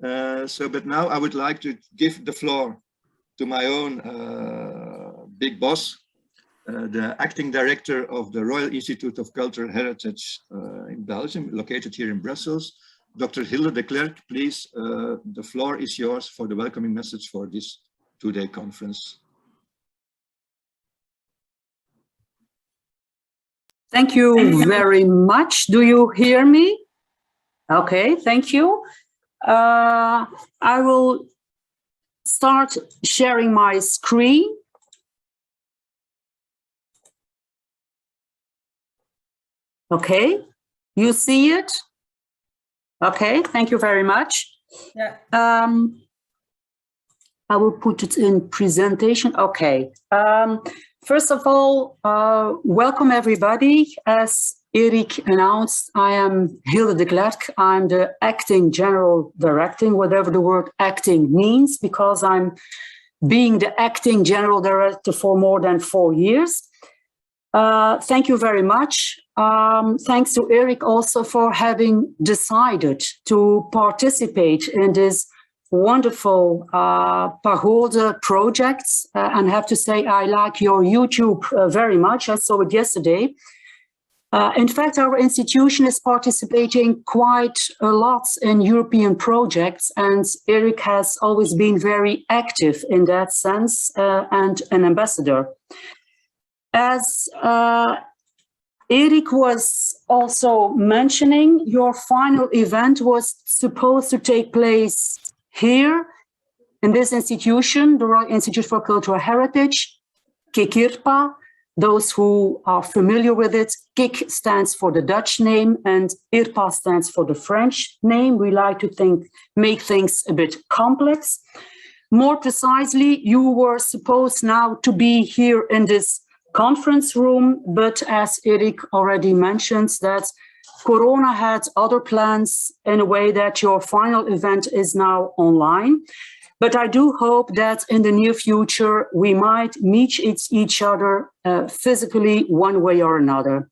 But now I would like to give the floor to my own big boss, the acting director of the Royal Institute of Cultural Heritage in Belgium, located here in Brussels, Dr. Hilde de Clercq. Please, the floor is yours for the welcoming message for this two-day conference. Thank you very much. Do you hear me? Okay, thank you. I will start sharing my screen. Okay, you see it? Okay, thank you very much. Yeah. I will put it in presentation. Okay. First of all, welcome everybody. As Erik announced, I am Hilde de Clercq. I'm the acting general director, whatever the word acting means, because I'm being the acting general director for more than 4 years. Thank you very much. Thanks to Erik also for having decided to participate in this wonderful PAGODE projects. And I have to say, I like your YouTube very much. I saw it yesterday. In fact, our institution is participating quite a lot in European projects, and Erik has always been very active in that sense and an ambassador. As Erik was also mentioning, your final event was supposed to take place here in this institution, the Royal Institute for Cultural Heritage, KIK-IRPA. Those who are familiar with it, KIK stands for the Dutch name and IRPA stands for the French name. We like to make things a bit complex. More precisely, you were supposed now to be here in this conference room, but as Erik already mentioned, that Corona had other plans in a way that your final event is now online. But I do hope that in the near future, we might meet each other physically one way or another.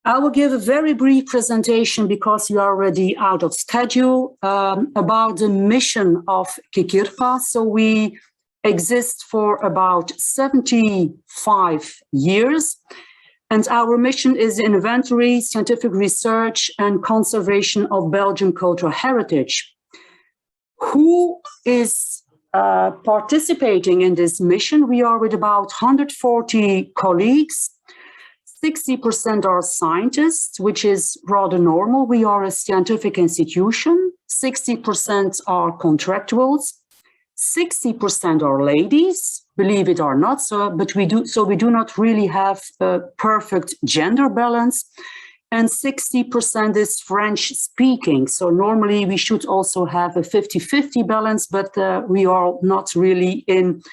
I will give a very brief presentation because you are already out of schedule about the mission of KIK-IRPA. So we exist for about 75 years. And our mission is inventory, scientific research, and conservation of Belgian cultural heritage. Who is participating in this mission? We are with about 140 colleagues. 60% are scientists, which is rather normal. We are a scientific institution. 60% are contractuals. 60% are ladies, believe it or not. But we do not really have a perfect gender balance. And 60% is French speaking. So normally we should also have a 50-50 balance, but we are not really in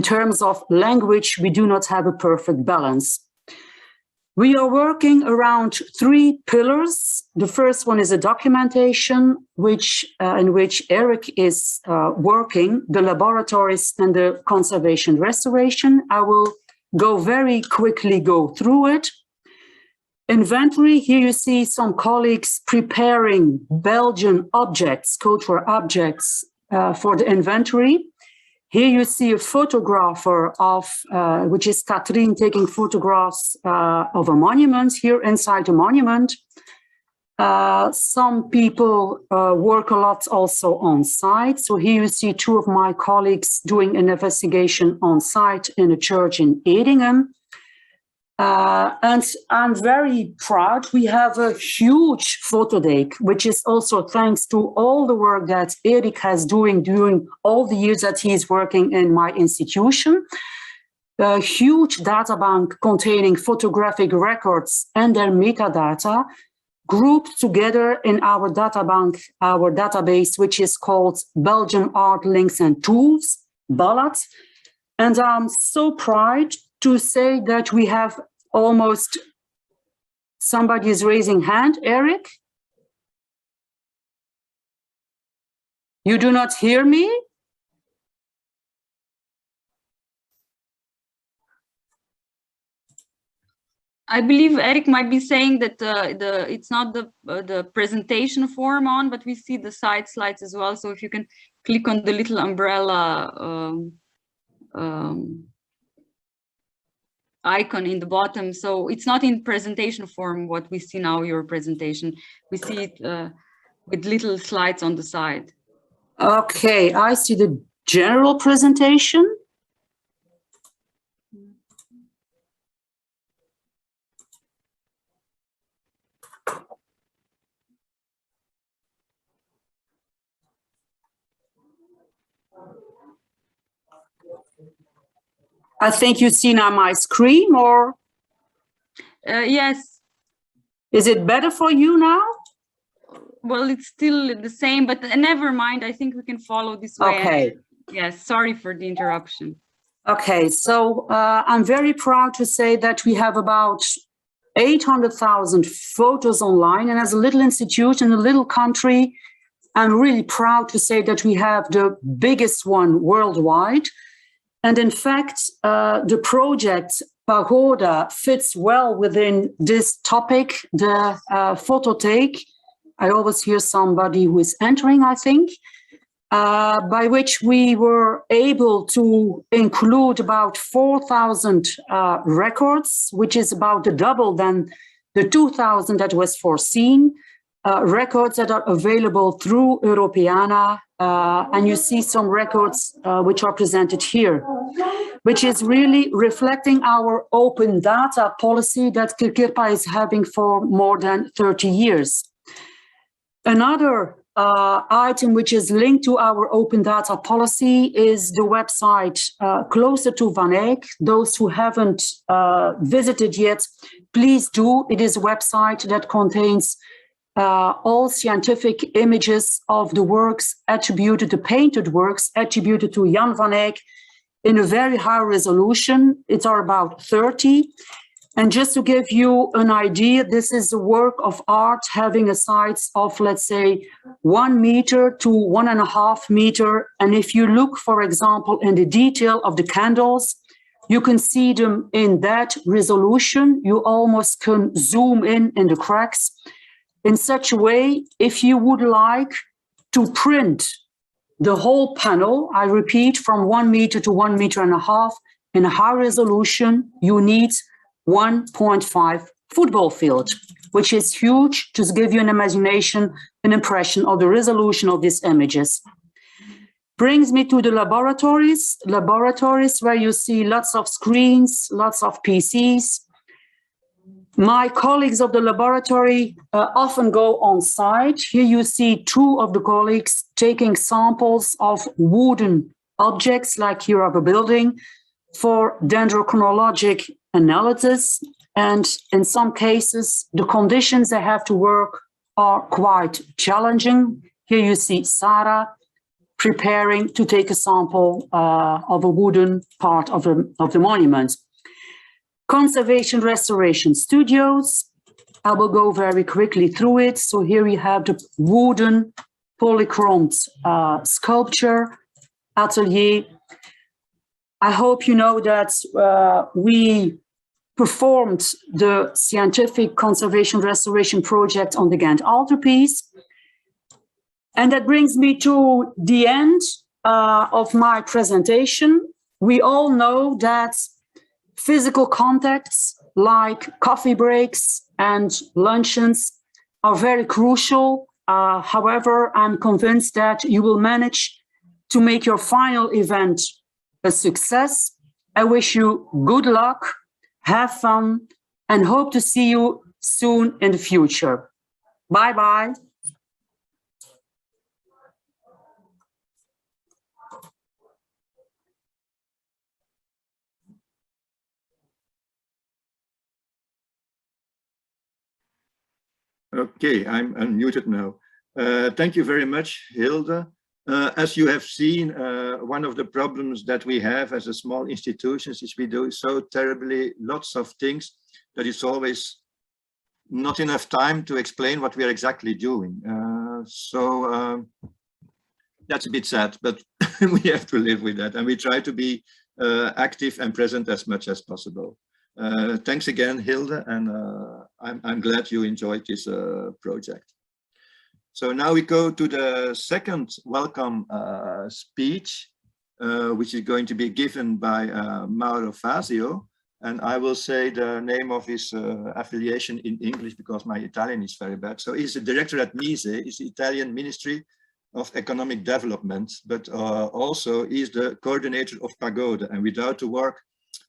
terms of language, we do not have a perfect balance. We are working around 3 pillars. The first one is a documentation, in which Erik is working, the laboratories and the conservation restoration. I will very quickly go through it. Inventory, here you see some colleagues preparing Belgian objects, cultural objects for the inventory. Here you see a photographer which is Catherine, taking photographs of a monument here inside the monument. Some people work a lot also on site. So here you see 2 of my colleagues doing an investigation on site in a church in Edingen. And I'm very proud. We have a huge photothek, which is also thanks to all the work that Erik has doing during all the years that he is working in my institution. A huge data bank containing photographic records and their metadata grouped together in our data bank, our database, which is called Belgian Art Links and Tools, BALAT. And I'm so proud to say that we have almost, somebody is raising hand, Erik? You do not hear me? I believe Erik might be saying that it's not the presentation form on, but we see the side slides as well. So if you can click on the little umbrella icon in the bottom, so it's not in presentation form what we see now, your presentation. We see it with little slides on the side. Okay, I see the general presentation. I think you see now my screen, or? Yes. Is it better for you now? Well, it's still the same, but never mind. I think we can follow this way. Okay. Yes, sorry for the interruption. Okay, so I'm very proud to say that we have about 800,000 photos online, and as a little institution, a little country, I'm really proud to say that we have the biggest one worldwide. And in fact, the project PAGODE fits well within this topic, the phototake. I always hear somebody who is entering, I think, by which we were able to include about 4,000 records, which is about the double than the 2,000 that was foreseen, records that are available through Europeana, and you see some records which are presented here, which is really reflecting our open data policy that KIK-IRPA is having for more than 30 years. Another item which is linked to our open data policy is the website Closer to Van Eyck. Those who haven't visited yet, please do. It is a website that contains all scientific images of the works attributed, the painted works attributed to Jan van Eyck in a very high resolution. It's about 30. And just to give you an idea, this is a work of art having a size of, let's say, 1 meter to 1.5 meters. And if you look, for example, in the detail of the candles, you can see them in that resolution. You almost can zoom in the cracks. In such a way, if you would like to print the whole panel, I repeat, from 1 meter to 1.5 meters in a high resolution, you need 1.5 football field, which is huge. Just give you an imagination, an impression of the resolution of these images. Brings me to the laboratories where you see lots of screens, lots of PCs. My colleagues of the laboratory often go on site. Here you see 2 of the colleagues taking samples of wooden objects, like here of a building, for dendrochronologic analysis. And in some cases, the conditions they have to work are quite challenging. Here you see Sarah preparing to take a sample of a wooden part of the monument. Conservation Restoration Studios. I will go very quickly through it. So here we have the wooden polychromed sculpture atelier. I hope you know that we performed the scientific conservation restoration project on the Ghent altarpiece. And that brings me to the end of my presentation. We all know that physical contacts like coffee breaks and luncheons are very crucial. However, I'm convinced that you will manage to make your final event a success. I wish you good luck, have fun, and hope to see you soon in the future. Bye-bye. Okay, I'm unmuted now. Thank you very much, Hilde. As you have seen, one of the problems that we have as a small institutions is we do so terribly lots of things that it's always not enough time to explain what we are exactly doing. That's a bit sad, but we have to live with that, and we try to be active and present as much as possible. Thanks again, Hilde, and I'm glad you enjoyed this project. So now we go to the second welcome speech, which is going to be given by Mauro Fazio. And I will say the name of his affiliation in English because my Italian is very bad. So he's the director at MISE, it's the Italian Ministry of Economic Development, but also he's the coordinator of PAGODE. And without the work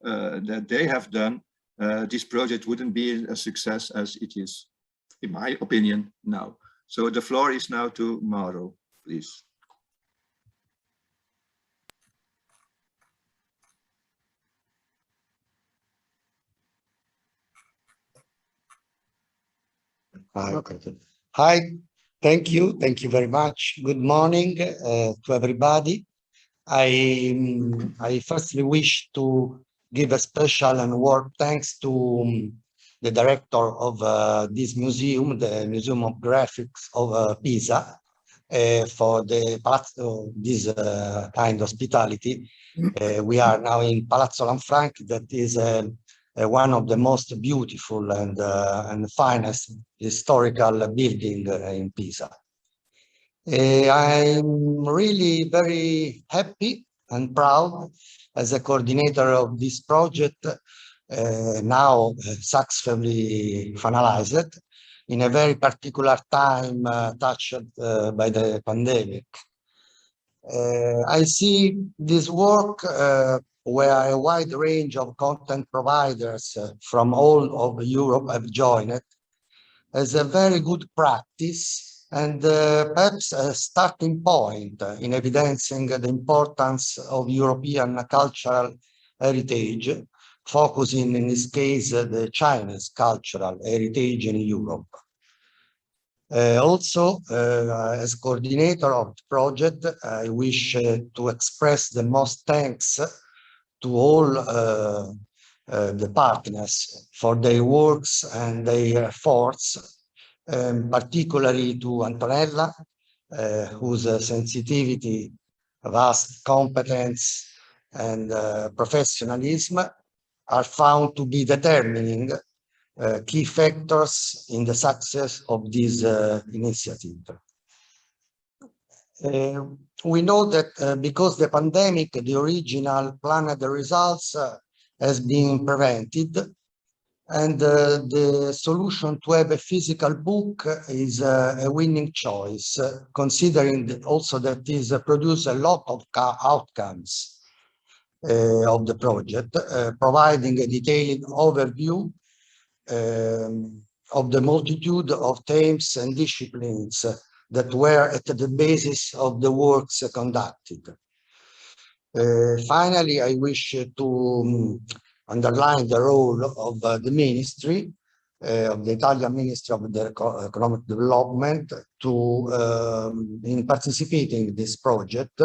that they have done, this project wouldn't be a success as it is, in my opinion, now. So the floor is now to Mauro, please. Hi, thank you very much. Good morning to everybody. I firstly wish to give a special and warm thanks to the director of this museum, the Museum of Graphics of Pisa, for this kind hospitality. We are now in Palazzo Lanfranchi, that is one of the most beautiful and finest historical building in Pisa. I'm really very happy and proud as a coordinator of this project, now successfully finalized in a very particular time touched by the pandemic. I see this work where a wide range of content providers from all of Europe have joined it as a very good practice and perhaps a starting point in evidencing the importance of European cultural heritage, focusing in this case the Chinese cultural heritage in Europe. Also, as coordinator of the project, I wish to express the most thanks to all the partners for their works and their efforts, particularly to Antonella, whose sensitivity, vast competence, and professionalism are found to be determining key factors in the success of this initiative. We know that because the pandemic, the original planned results has been prevented, and the solution to have a physical book is a winning choice, considering also that this produces a lot of outcomes of the project, providing a detailed overview of the multitude of themes and disciplines that were at the basis of the works conducted. Finally, I wish to underline the role of the ministry, of the Italian Ministry of the Economic Development, in participating in this project,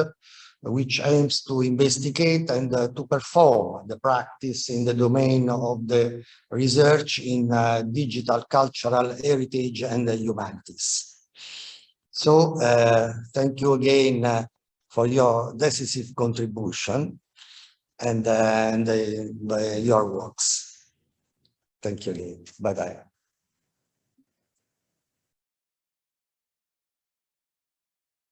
which aims to investigate and to perform the practice in the domain of the research in digital cultural heritage and humanities. So thank you again for your decisive contribution and your works. Thank you again. Bye-bye.